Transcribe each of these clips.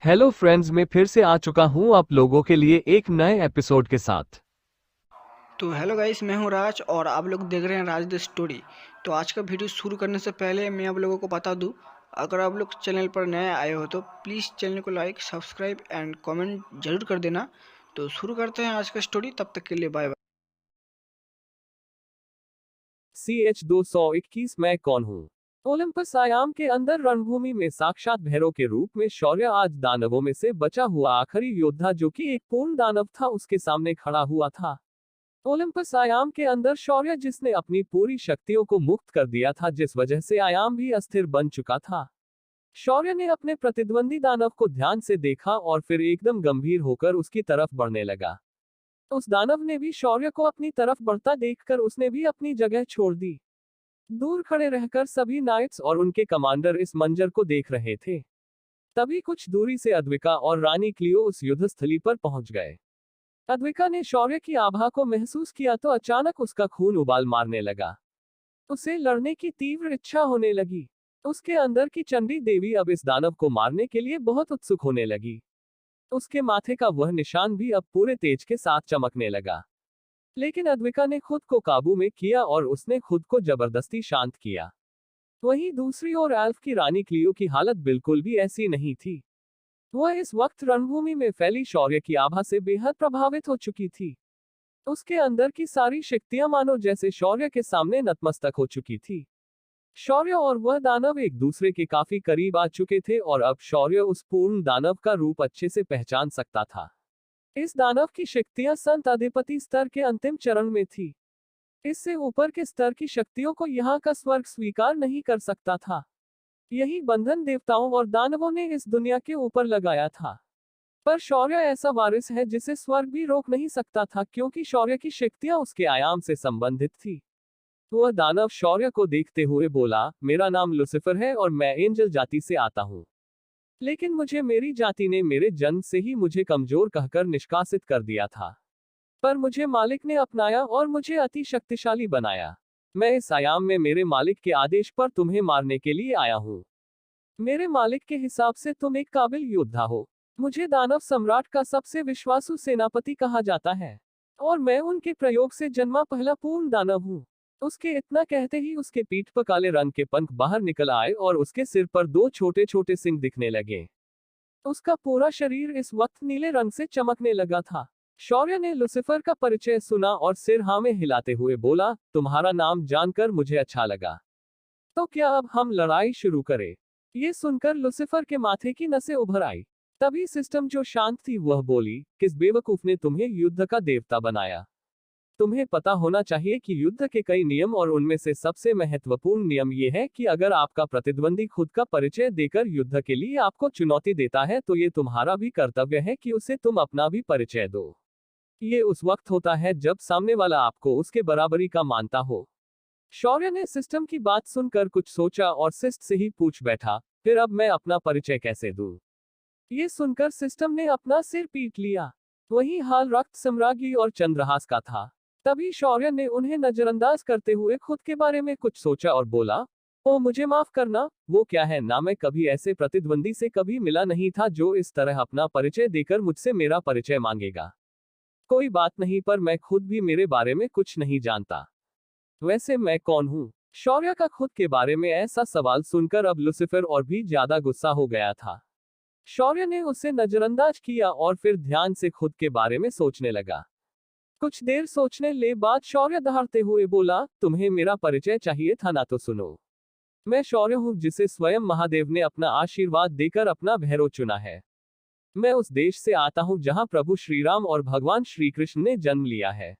Hello friends, मैं फिर से आ चुका हूं आप लोगों के लिए एक नए एपिसोड के साथ। तो हेलो गाइस, मैं हूं राज और आप लोग देख रहे हैं राज द स्टोरी। तो आज का वीडियो शुरू करने से पहले मैं आप लोगों को बता दूं, अगर आप लोग चैनल पर नए आए हो तो प्लीज़ चैनल को लाइक, सब्सक्राइब एंड कमेंट जरूर कर देना। तो शुरू करते हैं आज का स्टोरी, तब तक के लिए बाय बाय। CH-221 मैं कौन हूँ। ओलंपस आयाम के अंदर रणभूमि में साक्षात भैरव के रूप में शौर्य आज दानवों में से बचा हुआ आखिरी योद्धा जो कि एक पूर्ण दानव था उसके सामने खड़ा हुआ था। ओलंपस आयाम के अंदर शौर्य जिसने अपनी पूरी शक्तियों को मुक्त कर दिया था जिस वजह से आयाम भी अस्थिर बन चुका था। शौर्य ने अपने प्रतिद्वंदी दानव को ध्यान से देखा और फिर एकदम गंभीर होकर उसकी तरफ बढ़ने लगा। उस दानव ने भी शौर्य को अपनी तरफ बढ़ता देखकर उसने भी अपनी जगह छोड़ दी। दूर खड़े रहकर सभी नाइट्स और उनके कमांडर इस मंजर को देख रहे थे। तभी कुछ दूरी से अद्विका और रानी क्लियो उस युद्धस्थली पर पहुंच गए। अद्विका ने शौर्य की आभा को महसूस किया तो अचानक उसका खून उबाल मारने लगा। उसे लड़ने की तीव्र इच्छा होने लगी। उसके अंदर की चंडी देवी अब इस दानव को मारने के लिए बहुत उत्सुक होने लगी। उसके माथे का वह निशान भी अब पूरे तेज के साथ चमकने लगा। लेकिन अद्विका ने खुद को काबू में किया और उसने खुद को जबरदस्ती शांत किया। वहीं दूसरी ओर एल्फ की रानी क्लियो की हालत बिल्कुल भी ऐसी नहीं थी। वह इस वक्त रणभूमि में फैली शौर्य की आभा से बेहद प्रभावित हो चुकी थी। उसके अंदर की सारी शक्तियां मानो जैसे शौर्य के सामने नतमस्तक हो चुकी थी। शौर्य और वह दानव एक दूसरे के काफी करीब आ चुके थे और अब शौर्य उस पूर्ण दानव का रूप अच्छे से पहचान सकता था। इस दानव की शक्तियां संत अधिपति स्तर के अंतिम चरण में थी। इससे ऊपर के स्तर की शक्तियों को यहाँ का स्वर्ग स्वीकार नहीं कर सकता था। यही बंधन देवताओं और दानवों ने इस दुनिया के ऊपर लगाया था। पर शौर्य ऐसा वारिस है जिसे स्वर्ग भी रोक नहीं सकता था क्योंकि शौर्य की शक्तियां उसके आयाम से संबंधित थी। वह दानव शौर्य को देखते हुए बोला, मेरा नाम लुसिफर है और मैं एंजल जाति से आता हूँ। लेकिन मुझे मेरी जाति ने मेरे जन्म से ही मुझे कमजोर कहकर निष्कासित कर दिया था। पर मुझे मालिक ने अपनाया और मुझे अति शक्तिशाली बनाया। मैं इस आयाम में मेरे मालिक के आदेश पर तुम्हें मारने के लिए आया हूँ। मेरे मालिक के हिसाब से तुम एक काबिल योद्धा हो। मुझे दानव सम्राट का सबसे विश्वासु सेनापति कहा जाता है और मैं उनके प्रयोग से जन्मा पहला पूर्ण दानव हूँ। उसके इतना कहते ही उसके पीठ पर काले रंग के पंख बाहर निकल आए और उसके सिर पर दो छोटे छोटे सिंग दिखने लगे। उसका पूरा शरीर इस वक्त नीले रंग से चमकने लगा था। शौर्य ने लुसिफर का परिचय सुना और सिर हाँ में हिलाते हुए बोला, तुम्हारा नाम जानकर मुझे अच्छा लगा। तो क्या अब हम लड़ाई शुरू करें? ये सुनकर लुसिफर के माथे की नसें उभर आई। तभी सिस्टम जो शांत थी वह बोली, किस बेवकूफ ने तुम्हें युद्ध का देवता बनाया? तुम्हें पता होना चाहिए कि युद्ध के कई नियम और उनमें से सबसे महत्वपूर्ण नियम ये है कि अगर आपका प्रतिद्वंदी खुद का परिचय देकर युद्ध के लिए आपको चुनौती देता है तो ये तुम्हारा भी कर्तव्य है कि उसे तुम अपना भी परिचय दो। ये उस वक्त होता है जब सामने वाला आपको उसके बराबरी का मानता हो। शौर्य ने सिस्टम की बात सुनकर कुछ सोचा और शिष्ट से ही पूछ बैठा, फिर अब मैं अपना परिचय कैसे दूं? ये सुनकर सिस्टम ने अपना सिर पीट लिया। वही हाल रक्त सम्राज्ञी और चंद्रहास का था। तभी शौर्य ने उन्हें नजरअंदाज करते हुए खुद के बारे में कुछ सोचा और बोला, ओ मुझे माफ करना, वो क्या है ना, मैं कभी ऐसे प्रतिद्वंदी से कभी मिला नहीं था जो इस तरह अपना परिचय देकर मुझसे मेरा परिचय मांगेगा। कोई बात नहीं, पर मैं खुद भी मेरे बारे में कुछ नहीं जानता। वैसे मैं कौन हूँ? शौर्य का खुद के बारे में ऐसा सवाल सुनकर अब लुसिफर और भी ज्यादा गुस्सा हो गया था। शौर्य ने उसे नजरअंदाज किया और फिर ध्यान से खुद के बारे में सोचने लगा। कुछ देर सोचने ले बाद शौर्य दहाड़ते हुए बोला, तुम्हें मेरा परिचय चाहिए था ना, तो सुनो। मैं शौर्य हूँ जिसे स्वयं महादेव ने अपना आशीर्वाद देकर अपना भैरव चुना है। मैं उस देश से आता हूँ जहाँ प्रभु श्रीराम और भगवान श्री कृष्ण ने जन्म लिया है।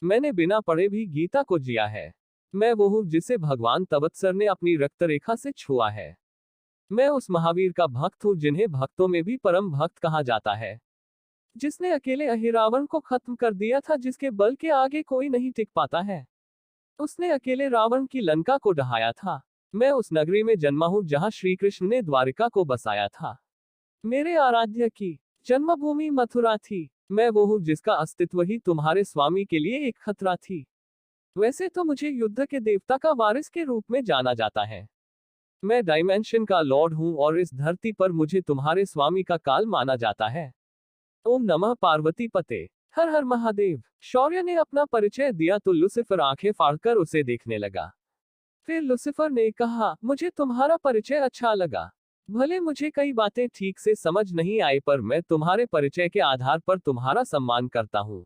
मैंने बिना पढ़े भी गीता को जिया है। मैं वो हूँ जिसे भगवान तवत्सर ने अपनी रक्त रेखा से छुआ है। मैं उस महावीर का भक्त हूँ जिन्हें भक्तों में भी परम भक्त कहा जाता है, जिसने अकेले अहिरावण को खत्म कर दिया था, जिसके बल के आगे कोई नहीं टिक पाता है। उसने अकेले रावण की लंका को ढहाया था। मैं उस नगरी में जन्मा हूँ जहाँ श्री कृष्ण ने द्वारिका को बसाया था। मेरे आराध्य की जन्मभूमि मथुरा थी। मैं वो हूँ जिसका अस्तित्व ही तुम्हारे स्वामी के लिए एक खतरा थी। वैसे तो मुझे युद्ध के देवता का वारिस के रूप में जाना जाता है। मैं डायमेंशन का लॉर्ड हूं और इस धरती पर मुझे तुम्हारे स्वामी का काल माना जाता है। ओम नमः पार्वती पते। हर हर महादेव। शौर्य ने अपना परिचय दिया तो लूसीफर आंखें फाड़कर उसे देखने लगा। फिर लूसीफर ने कहा, मुझे तुम्हारा परिचय अच्छा लगा। भले मुझे कई बातें ठीक से समझ नहीं आई, पर मैं तुम्हारे परिचय के आधार पर तुम्हारा सम्मान करता हूँ।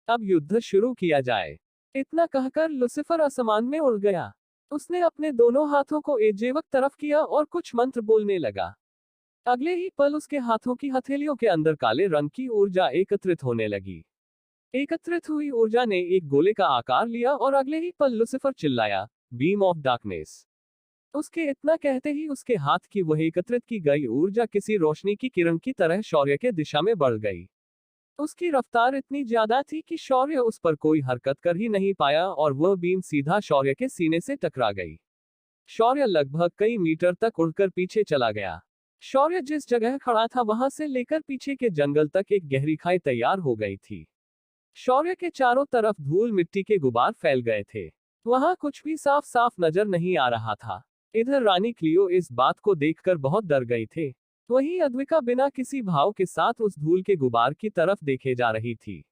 अब युद्ध शुरू किया जाए। इतना कहकर लूसीफर आसमान में उड़ गया। उसने अपने दोनों हाथों को एजेवक तरफ किया और कुछ मंत्र बोलने लगा। अगले ही पल उसके हाथों की हथेलियों के अंदर काले रंग की ऊर्जा एकत्रित होने लगी। एकत्रित हुई ऊर्जा ने एक गोले का आकार लिया और अगले ही पल लूसीफर चिल्लाया, बीम ऑफ डार्कनेस। उसके इतना कहते ही उसके हाथ की वह एकत्रित की गई ऊर्जा किसी रोशनी की किरण की तरह शौर्य के दिशा में बढ़ गई। उसकी रफ्तार इतनी ज्यादा थी कि शौर्य उस पर कोई हरकत कर ही नहीं पाया और वह बीम सीधा शौर्य के सीने से टकरा गई। शौर्य लगभग कई मीटर तक उड़कर पीछे चला गया। शौर्य जिस जगह खड़ा था वहां से लेकर पीछे के जंगल तक एक गहरी खाई तैयार हो गई थी। शौर्य के चारों तरफ धूल मिट्टी के गुबार फैल गए थे। वहां कुछ भी साफ साफ नजर नहीं आ रहा था। इधर रानी क्लियो इस बात को देखकर बहुत डर गई थे। वहीं अद्विका बिना किसी भाव के साथ उस धूल के गुबार की तरफ देखे जा रही थी।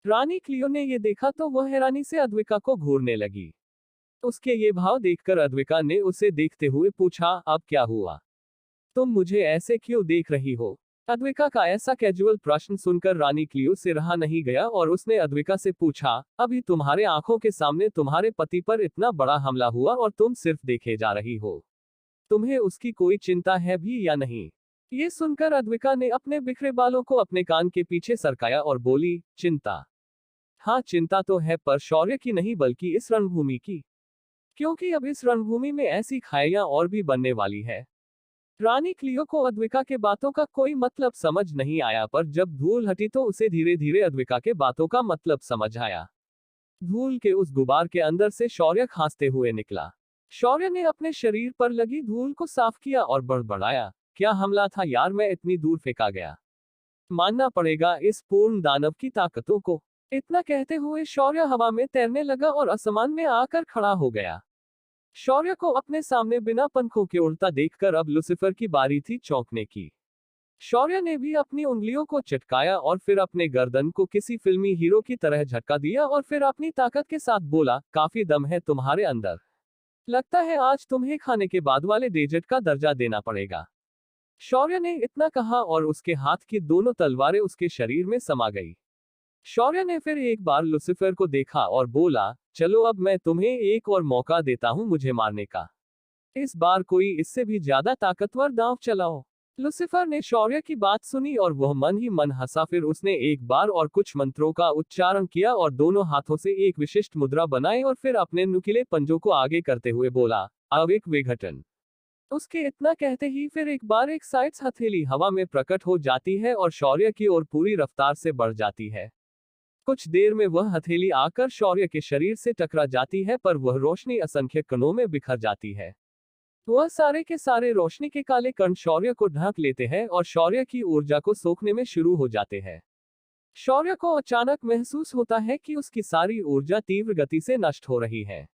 रानी क्लियो ने ये देखा तो वह हैरानी से अद्विका को घूरने लगी। उसके ये भाव देखकर अद्विका ने उसे देखते हुए पूछा, अब क्या हुआ? तुम मुझे ऐसे क्यों देख रही हो? अद्विका का ऐसा कैजुअल प्रश्न सुनकर रानी क्लियो से रहा नहीं गया और उसने अद्विका से पूछा, अभी तुम्हारे आंखों के सामने तुम्हारे पति पर इतना बड़ा हमला हुआ और तुम सिर्फ देखे जा रही हो। तुम्हें उसकी कोई चिंता है भी या नहीं? ये सुनकर अद्विका ने अपने बिखरे बालों को अपने कान के पीछे सरकाया और बोली, चिंता? हाँ, चिंता तो है, पर शौर्य की नहीं बल्कि इस रणभूमि की। क्योंकि अब इस रणभूमि में ऐसी खाइयां और भी बनने वाली है। रानी क्लियो को अद्विका के बातों का कोई मतलब समझ नहीं आया, पर जब धूल हटी तो उसे धीरे धीरे अद्विका के बातों का मतलब समझ आया। धूल के उस गुबार के अंदर से शौर्य खांसते हुए निकला। शौर्य ने अपने शरीर पर लगी धूल को साफ किया और बड़बड़ाया, क्या हमला था यार, मैं इतनी दूर फेंका गया। मानना पड़ेगा इस पूर्ण दानव की ताकतों को। इतना कहते हुए शौर्य हवा में तैरने लगा और आसमान में आकर खड़ा हो गया। शौर्य को अपने सामने बिना पंखों के उड़ता देखकर अब लूसीफर की बारी थी चौंकने की। शौर्य ने भी अपनी उंगलियों को चटकाया और फिर अपने गर्दन को किसी फिल्मी हीरो की तरह झटका दिया और फिर अपनी ताकत के साथ बोला, काफी दम है तुम्हारे अंदर। लगता है आज तुम्हें खाने के बाद वाले डेजर्ट का दर्जा देना पड़ेगा। शौर्य ने इतना कहा और उसके हाथ की दोनों तलवारें उसके शरीर में समा गई। शौर्य ने फिर एक बार लूसीफर को देखा और बोला, चलो अब मैं तुम्हें एक और मौका देता हूं मुझे मारने का। इस बार कोई इससे भी ज्यादा ताकतवर दांव चलाओ। लूसीफर ने शौर्य की बात सुनी और वह मन ही मन हंसा। फिर उसने एक बार और कुछ मंत्रों का उच्चारण किया और दोनों हाथों से एक विशिष्ट मुद्रा बनाई और फिर अपने नुकीले पंजों को आगे करते हुए बोला, अब एक विघटन। उसके इतना कहते ही फिर एक बार एक साइड्स हथेली हवा में प्रकट हो जाती है और शौर्य की ओर पूरी रफ्तार से बढ़ जाती है। कुछ देर में वह हथेली आकर शौर्य के शरीर से टकरा जाती है, पर वह रोशनी असंख्य कणों में बिखर जाती है। वह सारे के सारे रोशनी के काले कण शौर्य को ढक लेते हैं और शौर्य की ऊर्जा को सोखने में शुरू हो जाते हैं। शौर्य को अचानक महसूस होता है कि उसकी सारी ऊर्जा तीव्र गति से नष्ट हो रही है।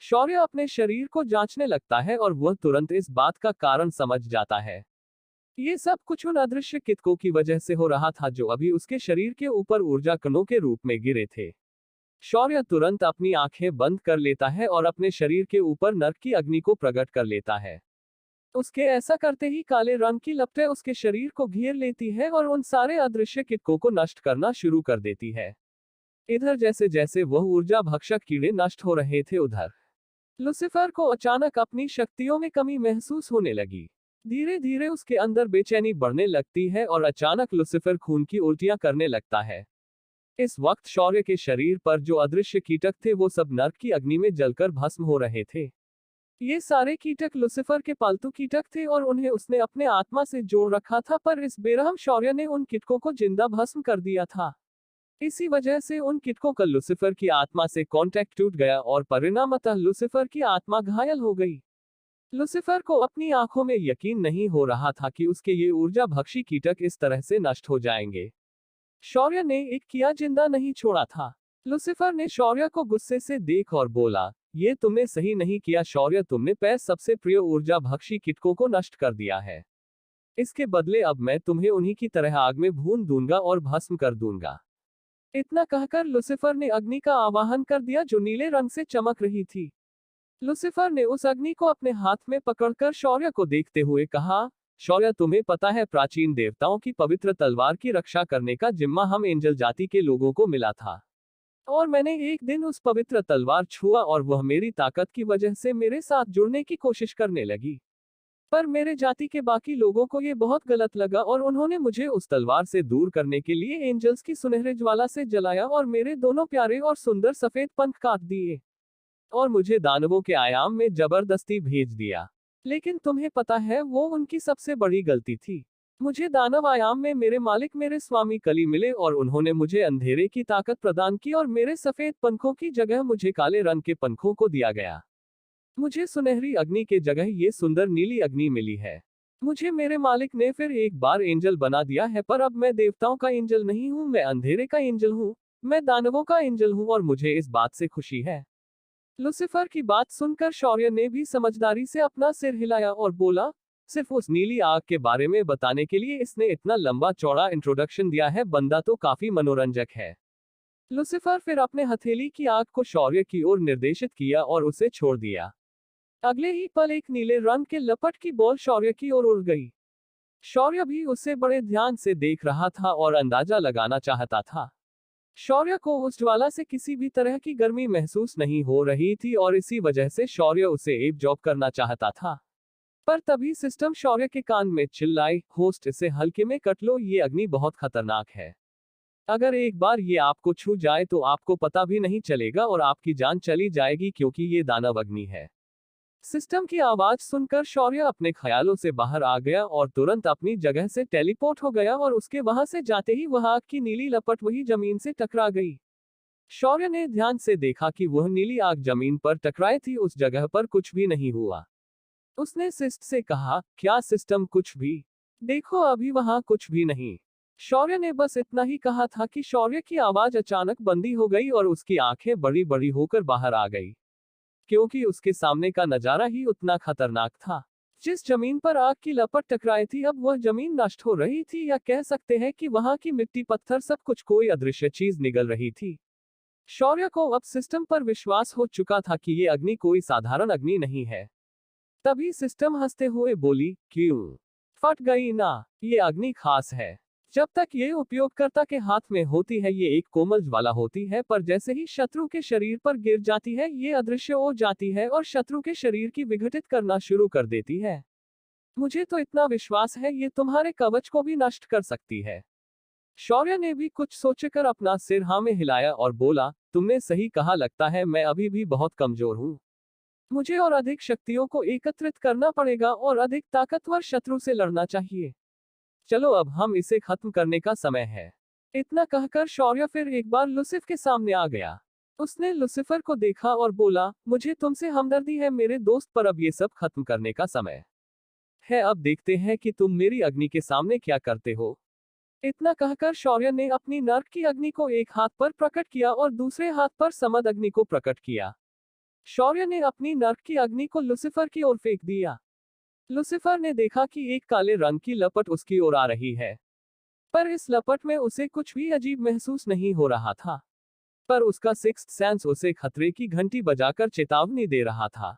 शौर्य अपने शरीर को जांचने लगता है और वह तुरंत इस बात का कारण समझ जाता है। ये सब कुछ उन अदृश्य कितकों की वजह से हो रहा था जो अभी उसके शरीर के ऊपर ऊर्जा कणों के रूप में गिरे थे। शौर्य तुरंत अपनी आंखें बंद कर लेता है और अपने शरीर के ऊपर नर्क की अग्नि को प्रकट कर लेता है। उसके ऐसा करते ही काले रंग की लपटें उसके शरीर को घेर लेती है और उन सारे अदृश्य कितकों को नष्ट करना शुरू कर देती है। इधर जैसे जैसे वह ऊर्जा भक्षक कीड़े नष्ट हो रहे थे, उधर लूसीफर को अचानक अपनी शक्तियों में कमी महसूस होने लगी। धीरे धीरे उसके अंदर बेचैनी बढ़ने लगती है और अचानक लूसीफर खून की उल्टियां करने लगता है। इस वक्त शौर्य के शरीर पर जो अदृश्य कीटक थे वो सब नर्क की अग्नि में जलकर भस्म हो रहे थे। ये सारे कीटक लूसीफर के पालतू कीटक थे और उन्हें उसने अपने आत्मा से जोड़ रखा था, पर इस बेरहम शौर्य ने उन कीटकों को जिंदा भस्म कर दिया था। इसी वजह से उन कीटकों का लूसीफर की आत्मा से कांटेक्ट टूट गया और परिणामतः लूसीफर की आत्मा घायल हो गई। लूसीफर को अपनी आंखों में यकीन नहीं हो रहा था कि उसके ये ऊर्जा भक्षी कीटक इस तरह से नष्ट हो जाएंगे। शौर्य ने एक किया जिंदा नहीं छोड़ा था। लूसीफर ने शौर्य को गुस्से से देख और बोला, ये तुमने सही नहीं किया शौर्य, तुमने पैर सबसे प्रिय ऊर्जा भक्षी कीटकों को नष्ट कर दिया है। इसके बदले अब मैं तुम्हें उन्हीं की तरह आग में भून दूंगा और भस्म कर दूंगा। इतना कहकर लूसीफर ने अग्नि का आवाहन कर दिया जो नीले रंग से चमक रही थी। लूसीफर ने उस अग्नि को अपने हाथ में पकड़कर शौर्य को देखते हुए कहा, शौर्य तुम्हें पता है प्राचीन देवताओं की पवित्र तलवार की रक्षा करने का जिम्मा हम एंजल जाति के लोगों को मिला था। और मैंने एक दिन उस पवित्र तलवार छुआ और वह मेरी ताकत की वजह से मेरे साथ जुड़ने की कोशिश करने लगी। पर मेरे जाति के बाकी लोगों को ये बहुत गलत लगा और उन्होंने मुझे उस तलवार से दूर करने के लिए एंजल्स की सुनहरे ज्वाला से जलाया और मेरे दोनों प्यारे और सुंदर सफेद पंख काट दिए और मुझे दानवों के आयाम में जबरदस्ती भेज दिया। लेकिन तुम्हें पता है वो उनकी सबसे बड़ी गलती थी। मुझे दानव आयाम में मेरे मालिक मेरे स्वामी कली मिले और उन्होंने मुझे अंधेरे की ताकत प्रदान की और मेरे सफेद पंखों की जगह मुझे काले रंग के पंखों को दिया गया। मुझे सुनहरी अग्नि के जगह ये सुंदर नीली अग्नि मिली है। मुझे मेरे मालिक ने फिर एक बार एंजल बना दिया है, पर अब मैं देवताओं का एंजल नहीं हूँ, मैं अंधेरे का एंजल हूँ, मैं दानवों का एंजल हूँ और मुझे इस बात से खुशी है। लूसीफर की बात सुनकर शौर्य ने भी समझदारी से अपना सिर हिलाया और बोला, सिर्फ उस नीली आग के बारे में बताने के लिए इसने इतना लंबा चौड़ा इंट्रोडक्शन दिया है, बंदा तो काफी मनोरंजक है। लूसीफर फिर अपने हथेली की आग को शौर्य की ओर निर्देशित किया और उसे छोड़ दिया। अगले ही पल एक नीले रंग के लपट की बॉल शौर्य की ओर उड़ गई। शौर्य भी उसे बड़े ध्यान से देख रहा था और अंदाजा लगाना चाहता था। शौर्य को उस ज्वाला से किसी भी तरह की गर्मी महसूस नहीं हो रही थी और इसी वजह से शौर्य उसे एब्जॉर्ब करना चाहता था। पर तभी सिस्टम शौर्य के कान में चिल्लाई, होस्ट इसे हल्के में कट लो, ये अग्नि बहुत खतरनाक है। अगर एक बार ये आपको छू जाए तो आपको पता भी नहीं चलेगा और आपकी जान चली जाएगी क्योंकि ये दानव अग्नि है। सिस्टम की आवाज सुनकर शौर्य अपने ख्यालों से बाहर आ गया और तुरंत अपनी जगह से टेलीपोर्ट हो गया और उसके वहां से जाते ही वह आग की नीली लपट वही जमीन से टकरा गई। शौर्य ने ध्यान से देखा कि वह नीली आग जमीन पर टकराई थी, उस जगह पर कुछ भी नहीं हुआ। उसने सिस्ट से कहा, क्या सिस्टम कुछ भी? देखो अभी वहां कुछ भी नहीं। शौर्य ने बस इतना ही कहा था कि शौर्य की आवाज अचानक बंदी हो गई और उसकी आंखें बड़ी बड़ी होकर बाहर आ गई, क्योंकि उसके सामने का नजारा ही उतना खतरनाक था। जिस जमीन पर आग की लपट टकराई थी अब वह जमीन नष्ट हो रही थी, या कह सकते हैं कि वहां की मिट्टी पत्थर सब कुछ कोई अदृश्य चीज निगल रही थी। शौर्य को अब सिस्टम पर विश्वास हो चुका था कि ये अग्नि कोई साधारण अग्नि नहीं है। तभी सिस्टम हंसते हुए बोली, क्यों फट गई ना, ये अग्नि खास है। जब तक ये उपयोगकर्ता के हाथ में होती है ये एक कोमल ज्वाला होती है, पर जैसे ही शत्रु के शरीर पर गिर जाती है ये अदृश्य हो जाती है और शत्रु के शरीर की विघटित करना शुरू कर देती है। मुझे तो इतना विश्वास है ये तुम्हारे कवच को भी नष्ट कर सकती है। शौर्य ने भी कुछ सोचकर अपना सिर हाँ में हिलाया और बोला, तुमने सही कहा, लगता है मैं अभी भी बहुत कमजोर हूँ। मुझे और अधिक शक्तियों को एकत्रित करना पड़ेगा और अधिक ताकतवर शत्रु से लड़ना चाहिए। चलो अब हम इसे खत्म करने का समय है। इतना कहकर शौर्य फिर एक बार लूसीफर के सामने आ गया। उसने लूसीफर को देखा और बोला, मुझे तुमसे हमदर्दी है मेरे दोस्त, पर अब ये सब खत्म करने का समय है। अब देखते हैं कि तुम मेरी अग्नि के सामने क्या करते हो। इतना कहकर शौर्य ने अपनी नर्क की अग्नि को एक हाथ पर प्रकट किया और दूसरे हाथ पर समद अग्नि को प्रकट किया। शौर्य ने अपनी नर्क की अग्नि को लूसीफर की ओर फेंक दिया। लूसीफर ने देखा कि एक काले रंग की लपट उसकी ओर आ रही है, पर इस लपट में उसे कुछ भी अजीब महसूस नहीं हो रहा था, पर उसका सिक्स्थ सेंस उसे खतरे की घंटी बजाकर चेतावनी दे रहा था।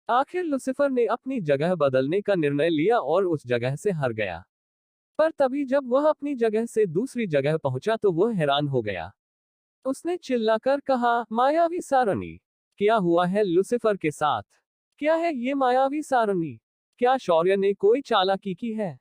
आखिर लूसीफर ने अपनी जगह बदलने का निर्णय लिया और उस जगह से हट गया। पर तभी जब वह अपनी जगह से दूसरी जगह पहुंचा तो वह हैरान हो गया। उसने चिल्लाकर कहा, मायावी सारणी, क्या हुआ है लूसीफर के साथ? क्या है ये मायावी सारणी? क्या शौर्य ने कोई चालाकी की है?